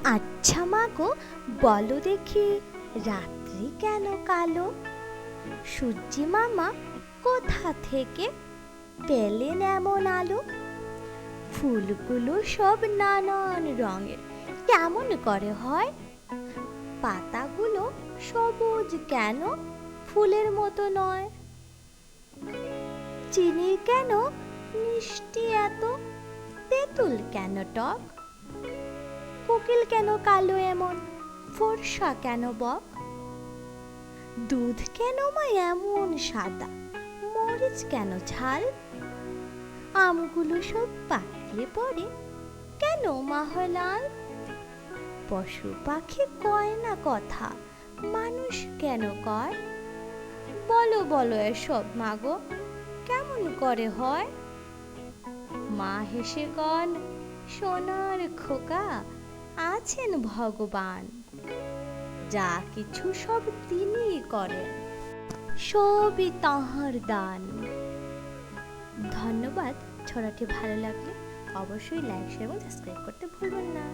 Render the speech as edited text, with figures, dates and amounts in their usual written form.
আচ্ছা মা গো, বলো দেখি রাত্রি কেন কালো? সূর্যি মামা কোথা থেকে পেলেন এমন আলো? ফুলগুলো সব নানান রঙের, কেমন করে হয়? পাতাগুলো সবুজ কেন, ফুলের মতো নয়? চিনি কেন মিষ্টি এত, তেঁতুল কেন টক? কোকিল কেন কালো এমন, ফর্সা কেন বক? দুধ কেন মা এমন সাদা, মরিচ কেন ঝাল? আমগুলো সব পাকলে পরে কেন মা হয় লাল? পশু পাখি কয় না কথা, মানুষ কেন কয়? বলো বলো এসব মাগো, কেমন করে হয়? মা হেসে কন, সোনার খোকা, আছেন ভগবান, যা কিছু সব তিনিই করেন, সবই তাঁহার দান। ধন্যবাদ। ছড়াটি ভালো লাগলে অবশ্যই লাইক শেয়ার এবং সাবস্ক্রাইব করতে ভুলবেন না।